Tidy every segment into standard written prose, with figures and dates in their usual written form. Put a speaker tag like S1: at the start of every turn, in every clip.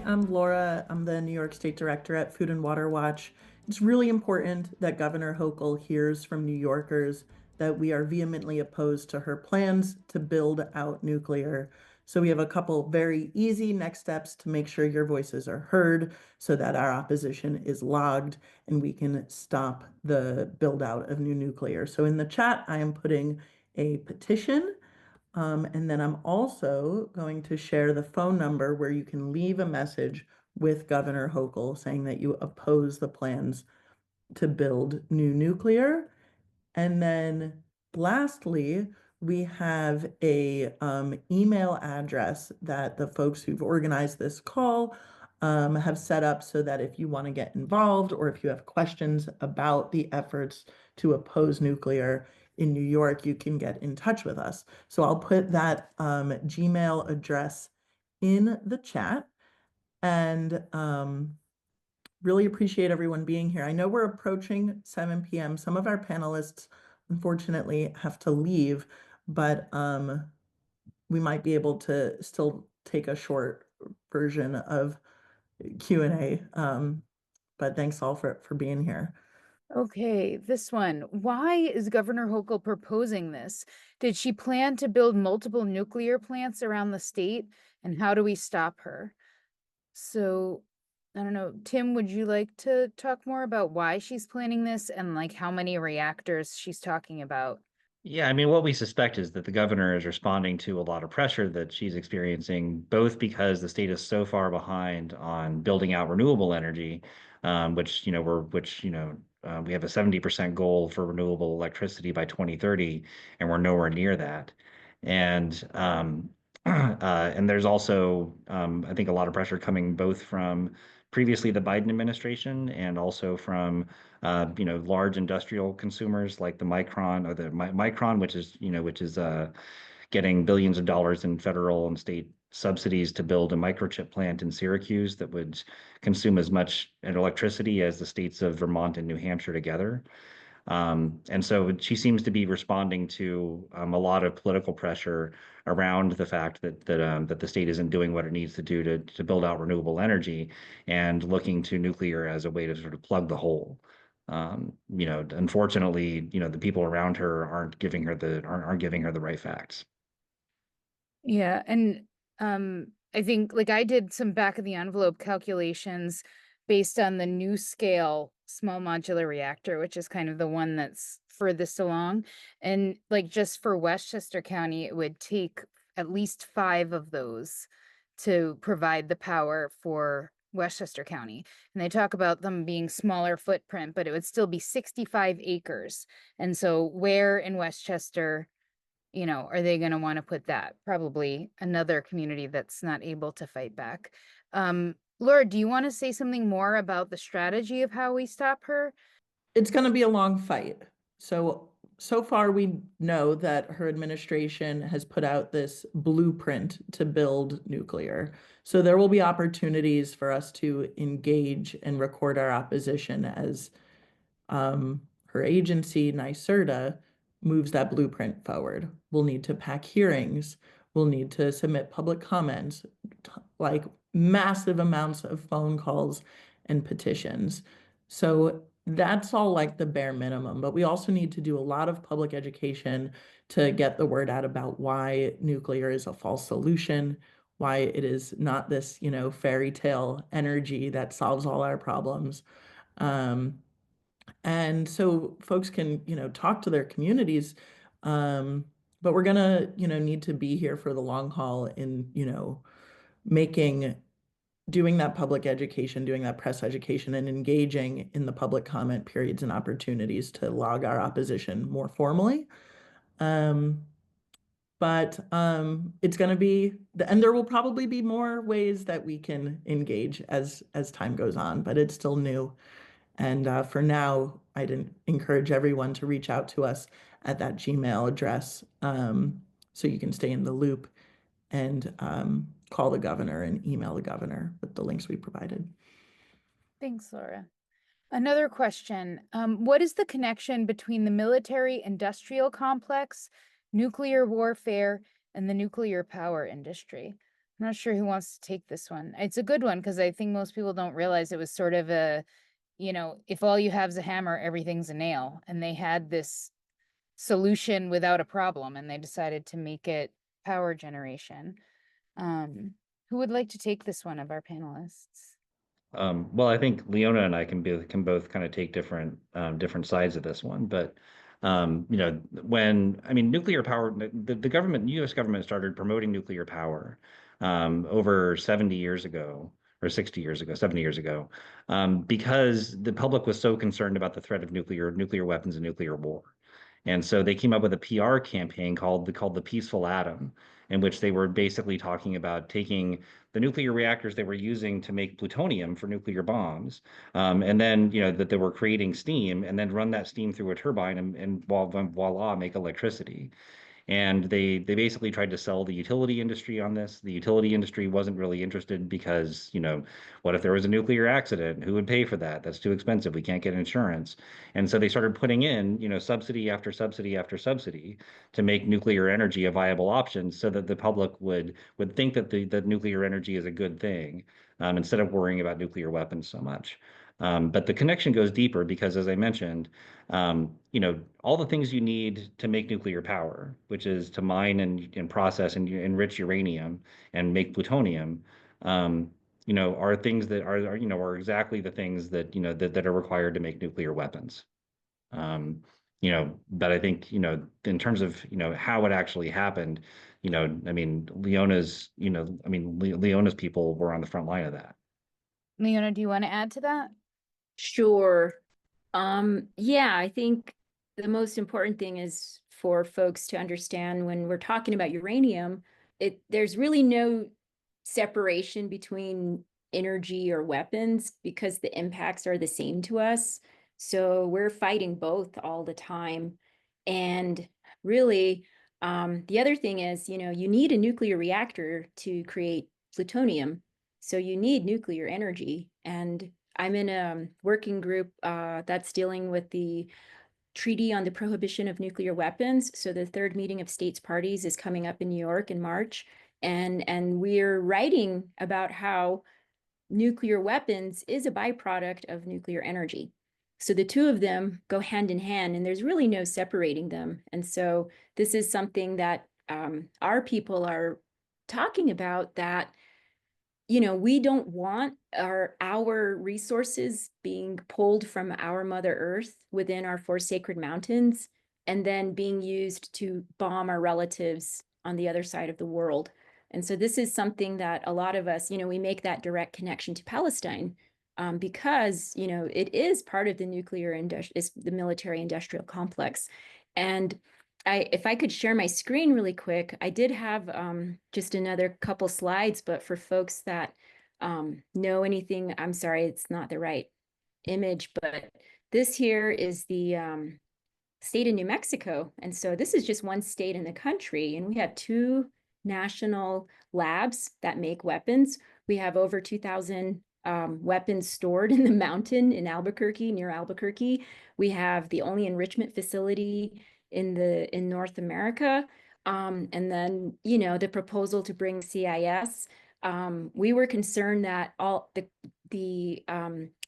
S1: I'm Laura. I'm the New York State Director at Food and Water Watch. It's really important that Governor Hochul hears from New Yorkers that we are vehemently opposed to her plans to build out nuclear. So we have a couple very easy next steps to make sure your voices are heard so that our opposition is logged and we can stop the build out of new nuclear. So in the chat, I am putting a petition. And then I'm also going to share the phone number where you can leave a message with Governor Hochul saying that you oppose the plans to build new nuclear. And then lastly, we have a email address that the folks who've organized this call have set up so that if you want to get involved or if you have questions about the efforts to oppose nuclear in New York, you can get in touch with us. So I'll put that Gmail address in the chat and really appreciate everyone being here. I know we're approaching 7 p.m. Some of our panelists unfortunately have to leave, but we might be able to still take a short version of Q&A. But thanks all for being here.
S2: Okay, this one. Why is Governor Hochul proposing this? Did she plan to build multiple nuclear plants around the state? And how do we stop her? So, I don't know. Tim, would you like to talk more about why she's planning this and like how many reactors she's talking about?
S3: Yeah, I mean, what we suspect is that the governor is responding to a lot of pressure that she's experiencing, both because the state is so far behind on building out renewable energy, which, we have a 70% goal for renewable electricity by 2030, and we're nowhere near that. And there's also, I think, a lot of pressure coming both from previously the Biden administration and also from large industrial consumers like the Micron, which is getting billions of dollars in federal and state subsidies to build a microchip plant in Syracuse that would consume as much electricity as the states of Vermont and New Hampshire together. And so she seems to be responding to a lot of political pressure around the fact that the state isn't doing what it needs to do to build out renewable energy, and looking to nuclear as a way to sort of plug the hole. Unfortunately, the people around her aren't giving her the right facts.
S2: Yeah, and I think like I did some back of the envelope calculations based on the NuScale small modular reactor, which is kind of the one that's furthest along. And like just for Westchester County, it would take at least 5 of those to provide the power for Westchester County. And they talk about them being smaller footprint, but it would still be 65 acres. And so where in Westchester are they going to want to put that? Probably another community that's not able to fight back. Laura, do you want to say something more about the strategy of how we stop her?
S1: It's going to be a long fight. So far, we know that her administration has put out this blueprint to build nuclear. So there will be opportunities for us to engage and record our opposition as her agency, NYSERDA, moves that blueprint forward. We'll need to pack hearings. We'll need to submit public comments, like massive amounts of phone calls and petitions. So that's all like the bare minimum, but we also need to do a lot of public education to get the word out about why nuclear is a false solution, why it is not this, fairy tale energy that solves all our problems. And so folks can, talk to their communities. But we're gonna, need to be here for the long haul in, making doing that public education, doing that press education, and engaging in the public comment periods and opportunities to log our opposition more formally. Um, but it's going to be, and there will probably be more ways that we can engage as time goes on, but it's still new. And for now, I'd encourage everyone to reach out to us at that Gmail address so you can stay in the loop and call the governor and email the governor with the links we provided.
S2: Thanks, Laura. Another question, what is the connection between the military industrial complex, nuclear warfare, and the nuclear power industry? I'm not sure who wants to take this one. It's a good one because I think most people don't realize it was sort of a, if all you have is a hammer, everything's a nail. And they had this solution without a problem and they decided to make it power generation. Who would like to take this one of our panelists?
S3: Well, I think Leona and I can both kind of take different sides of this one, but nuclear power, the government, U.S. government started promoting nuclear power over 70 years ago or 60 years ago, 70 years ago, because the public was so concerned about the threat of nuclear weapons and nuclear war. And so they came up with a PR campaign called the Peaceful Atom, in which they were basically talking about taking the nuclear reactors they were using to make plutonium for nuclear bombs, and then that they were creating steam, and then run that steam through a turbine, and voila, make electricity. And they basically tried to sell the utility industry on this. The utility industry wasn't really interested because, what if there was a nuclear accident? Who would pay for that? That's too expensive. We can't get insurance. And so they started putting in, subsidy after subsidy after subsidy to make nuclear energy a viable option so that the public would think that the nuclear energy is a good thing, instead of worrying about nuclear weapons so much. But the connection goes deeper because, as I mentioned, all the things you need to make nuclear power, which is to mine and process and enrich uranium and make plutonium, are things that are exactly the things that, that are required to make nuclear weapons. But I think, in terms of, how it actually happened, Leona's people were on the front line of that.
S2: Leona, do you want to add to that?
S4: Sure. Yeah, I think the most important thing is for folks to understand when we're talking about uranium, there's really no separation between energy or weapons because the impacts are the same to us. So we're fighting both all the time. And really, the other thing is, you need a nuclear reactor to create plutonium. So you need nuclear energy. And I'm in a working group that's dealing with the Treaty on the Prohibition of Nuclear Weapons. So the third meeting of states parties is coming up in New York in March. And we're writing about how nuclear weapons is a byproduct of nuclear energy. So the two of them go hand in hand, and there's really no separating them. And so this is something that our people are talking about, that we don't want our resources being pulled from our Mother Earth within our four sacred mountains and then being used to bomb our relatives on the other side of the world. And so this is something that a lot of us, we make that direct connection to Palestine because, it is part of the the military industrial complex. And if I could share my screen really quick, I did have just another couple slides, but for folks that know anything, I'm sorry, it's not the right image, but this here is the state of New Mexico. And so this is just one state in the country, and we have two national labs that make weapons. We have over 2,000 weapons stored in the mountain in Albuquerque, near Albuquerque. We have the only enrichment facility in North America. And then, the proposal to bring CIS, we were concerned that all the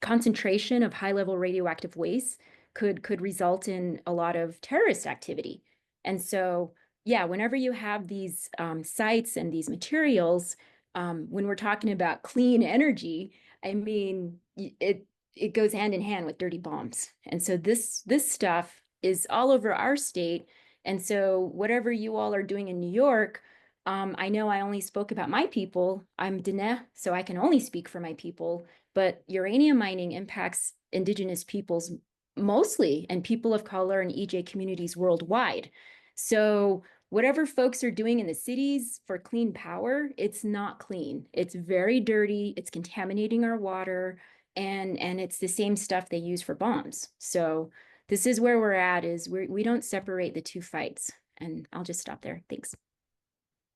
S4: concentration of high-level radioactive waste could result in a lot of terrorist activity. And so, yeah, whenever you have these sites and these materials, when we're talking about clean energy, I mean, it goes hand in hand with dirty bombs. And so this stuff is all over our state. And so whatever you all are doing in New York, I know I only spoke about my people. I'm Diné, so I can only speak for my people, but uranium mining impacts Indigenous peoples mostly, and people of color and EJ communities worldwide. So whatever folks are doing in the cities for clean power, it's not clean. It's very dirty. It's contaminating our water, and it's the same stuff they use for bombs. So this is where we're at, is we don't separate the two fights. And I'll just stop there. Thanks.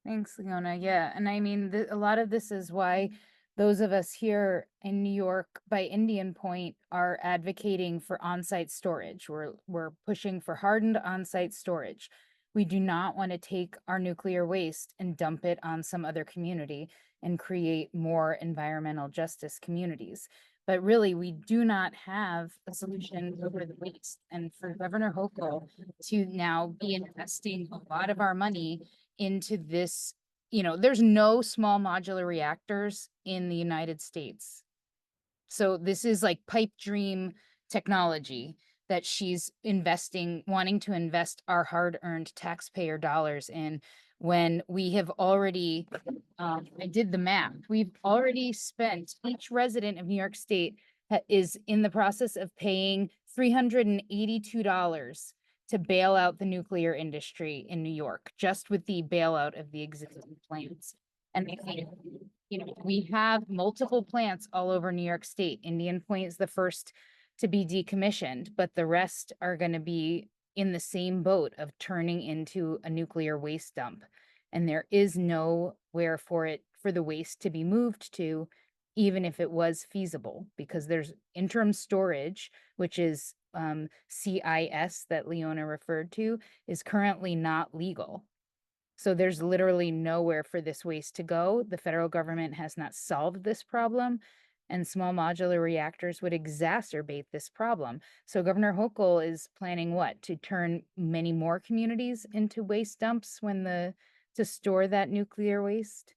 S2: Thanks, Leona. Yeah, and I mean, a lot of this is why those of us here in New York by Indian Point are advocating for on-site storage. We're pushing for hardened on-site storage. We do not want to take our nuclear waste and dump it on some other community and create more environmental justice communities. But really, we do not have a solution over the waste. And for Governor Hochul to now be investing a lot of our money into this, there's no small modular reactors in the United States. So this is like pipe dream technology that she's wanting to invest our hard-earned taxpayer dollars in, when we have already, I did the math, we've already spent, each resident of New York State is in the process of paying $382 to bail out the nuclear industry in New York, just with the bailout of the existing plants. And I think, we have multiple plants all over New York State. Indian Point is the first to be decommissioned, but the rest are going to be in the same boat of turning into a nuclear waste dump. And there is nowhere for the waste to be moved to, even if it was feasible, because there's interim storage, which is CIS that Leona referred to, is currently not legal. So there's literally nowhere for this waste to go. The federal government has not solved this problem, and small modular reactors would exacerbate this problem. So Governor Hochul is planning what? To turn many more communities into waste dumps to store that nuclear waste.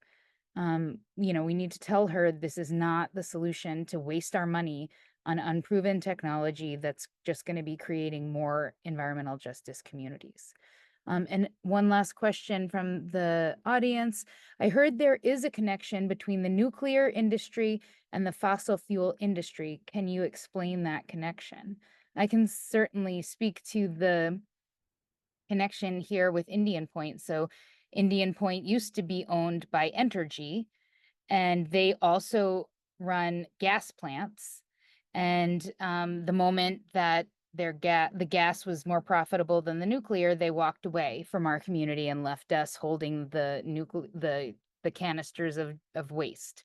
S2: We need to tell her this is not the solution to waste our money on unproven technology that's just going to be creating more environmental justice communities. And one last question from the audience. I heard there is a connection between the nuclear industry and the fossil fuel industry. Can you explain that connection? I can certainly speak to the connection here with Indian Point. So Indian Point used to be owned by Entergy, and they also run gas plants. And the moment that the gas was more profitable than the nuclear, they walked away from our community and left us holding the canisters of waste.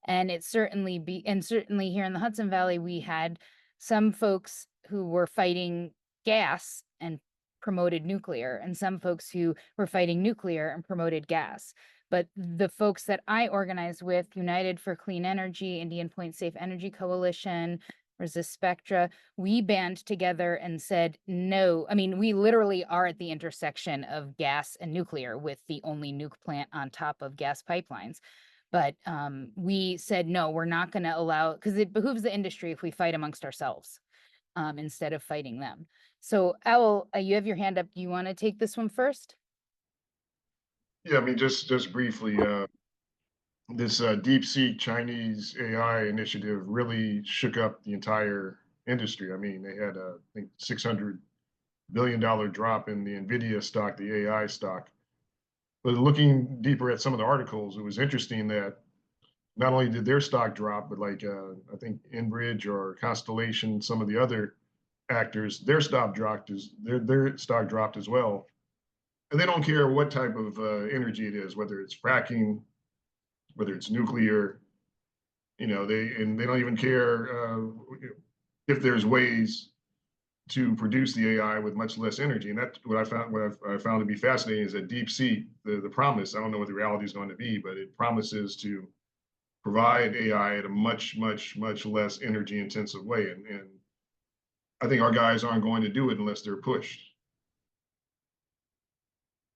S2: And certainly here in the Hudson Valley, we had some folks who were fighting gas and promoted nuclear, and some folks who were fighting nuclear and promoted gas. But the folks that I organized with, United for Clean Energy, Indian Point Safe Energy Coalition, Resist Spectra, we band together and said no. I mean, we literally are at the intersection of gas and nuclear, with the only nuke plant on top of gas pipelines. But we said, no, we're not going to allow, because it behooves the industry if we fight amongst ourselves instead of fighting them. So Owl, you have your hand up. Do you want to take this one first?
S5: Yeah, I mean, just briefly, this DeepSeek Chinese AI initiative really shook up the entire industry. I mean, they had I think $600 billion drop in the NVIDIA stock, the AI stock. But looking deeper at some of the articles, it was interesting that not only did their stock drop, but like I think Enbridge or Constellation, some of the other actors, their stock dropped as well. And they don't care what type of energy it is, whether it's fracking, whether it's nuclear, they don't even care if there's ways to produce the AI with much less energy. And that's what I found to be fascinating is that DeepSeek, the promise, I don't know what the reality is going to be, but it promises to provide AI at a much, much, much less energy intensive way. And I think our guys aren't going to do it unless they're pushed.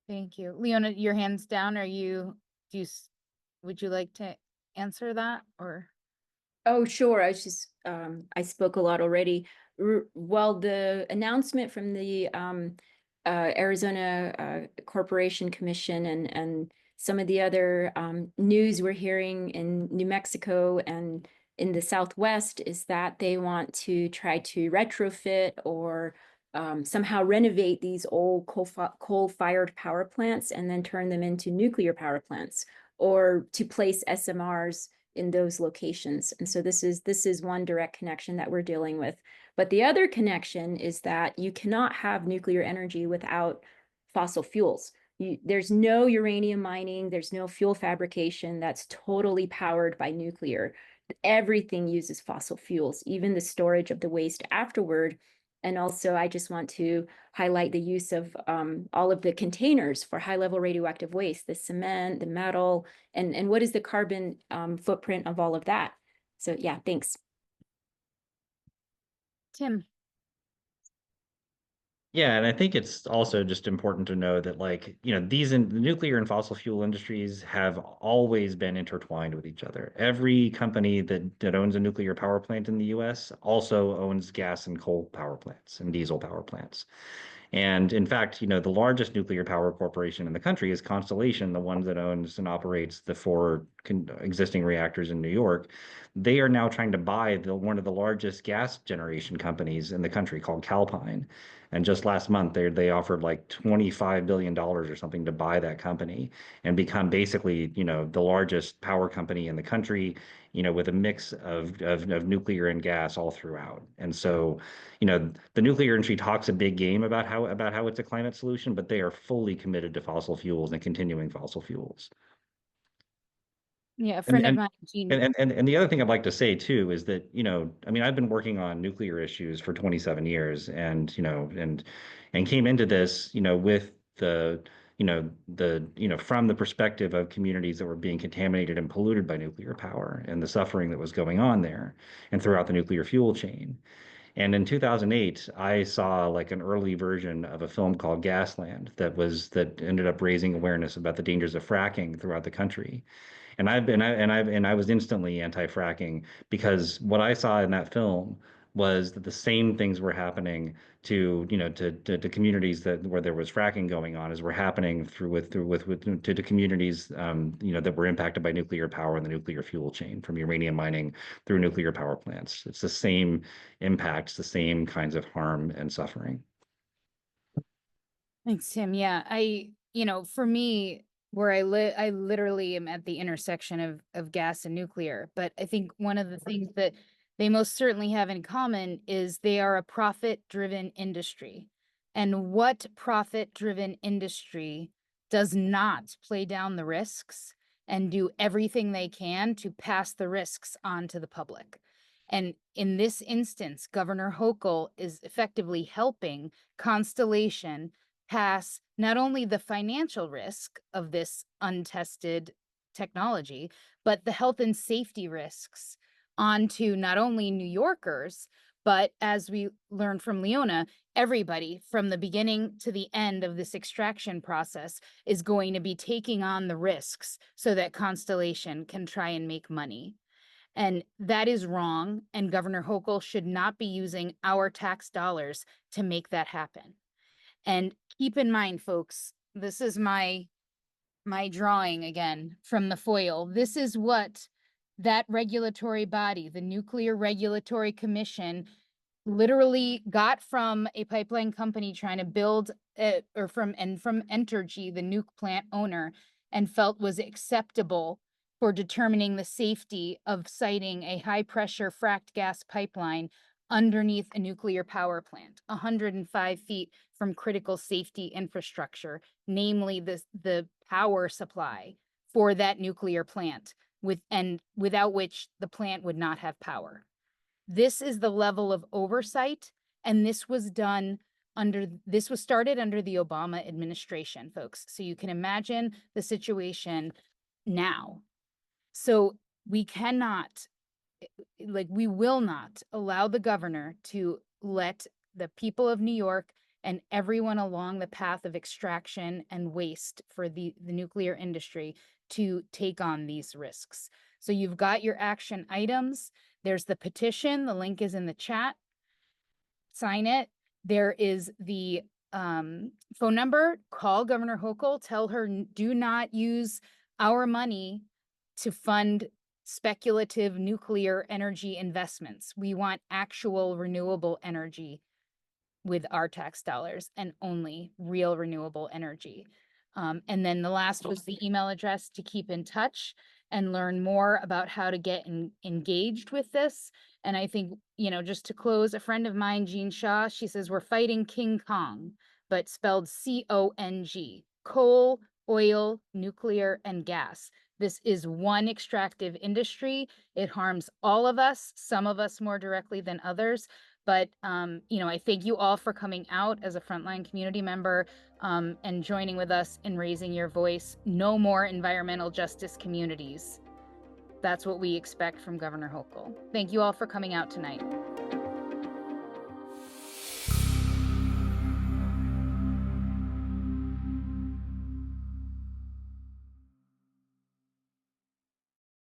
S2: Thank you. Leona, your hand's down. Would you like to answer that, or?
S4: Oh, sure. I spoke a lot already. Well, the announcement from the Arizona Corporation Commission and some of the other news we're hearing in New Mexico and in the Southwest is that they want to try to retrofit or somehow renovate these old coal-fired power plants and then turn them into nuclear power plants, or to place SMRs in those locations. And so this is one direct connection that we're dealing with. But the other connection is that you cannot have nuclear energy without fossil fuels. There's no uranium mining, there's no fuel fabrication that's totally powered by nuclear. Everything uses fossil fuels, even the storage of the waste afterward. And also, I just want to highlight the use of all of the containers for high-level radioactive waste, the cement, the metal, and what is the carbon footprint of all of that. So yeah, thanks.
S2: Tim.
S3: Yeah, and I think it's also just important to know that, like, you know, the nuclear and fossil fuel industries have always been intertwined with each other. Every company that owns a nuclear power plant in the US also owns gas and coal power plants and diesel power plants. And in fact, you know, the largest nuclear power corporation in the country is Constellation, the one that owns and operates the four existing reactors in New York. They are now trying to buy one of the largest gas generation companies in the country called Calpine. And just last month, they offered like $25 billion or something to buy that company and become basically, you know, the largest power company in the country, you know, with a mix of nuclear and gas all throughout. And so, you know, the nuclear industry talks a big game about how it's a climate solution, but they are fully committed to fossil fuels and continuing fossil fuels.
S2: Yeah, a
S3: And
S2: friend of
S3: and
S2: mine, Jean.
S3: and the other thing I'd like to say too is that, you know, I mean, I've been working on nuclear issues for 27 years, and, you know, and came into this, you know, with from the perspective of communities that were being contaminated and polluted by nuclear power and the suffering that was going on there and throughout the nuclear fuel chain. And in 2008, I saw like an early version of a film called Gasland that ended up raising awareness about the dangers of fracking throughout the country. And I was instantly anti-fracking because what I saw in that film was that the same things were happening to, you know, to communities where there was fracking going on as were happening to communities, you know, that were impacted by nuclear power and the nuclear fuel chain, from uranium mining through nuclear power plants. It's the same impacts, the same kinds of harm and suffering.
S2: Thanks, Tim. Yeah, for me, where I live, I literally am at the intersection of gas and nuclear. But I think one of the things that they most certainly have in common is they are a profit-driven industry. And what profit-driven industry does not play down the risks and do everything they can to pass the risks on to the public? And in this instance, Governor Hochul is effectively helping Constellation pass not only the financial risk of this untested technology, but the health and safety risks onto not only New Yorkers, but as we learned from Leona, everybody from the beginning to the end of this extraction process is going to be taking on the risks so that Constellation can try and make money. And that is wrong. And Governor Hochul should not be using our tax dollars to make that happen. And keep in mind, folks, this is my drawing again from the foil. This is what that regulatory body, the Nuclear Regulatory Commission, literally got from a pipeline company trying to build from Entergy, the nuke plant owner, and felt was acceptable for determining the safety of siting a high pressure fracked gas pipeline underneath a nuclear power plant, 105 feet from critical safety infrastructure, namely the power supply for that nuclear plant, without which the plant would not have power. This is the level of oversight, and this was started under the Obama administration, folks. So you can imagine the situation now. So we will not allow the governor to let the people of New York and everyone along the path of extraction and waste for the nuclear industry to take on these risks. So you've got your action items. There's the petition. The link is in the chat. Sign it. There is the phone number. Call Governor Hochul. Tell her, do not use our money to fund speculative nuclear energy investments. We want actual renewable energy with our tax dollars, and only real renewable energy. And then the last was the email address to keep in touch and learn more about how to get engaged with this. And I think, just to close, a friend of mine, Jean Shaw, she says, we're fighting King Kong, but spelled CONG. coal, oil, nuclear, and gas. This is one extractive industry. It harms all of us, some of us more directly than others. But, I thank you all for coming out as a frontline community member and joining with us in raising your voice. No more environmental justice communities. That's what we expect from Governor Hochul. Thank you all for coming out tonight.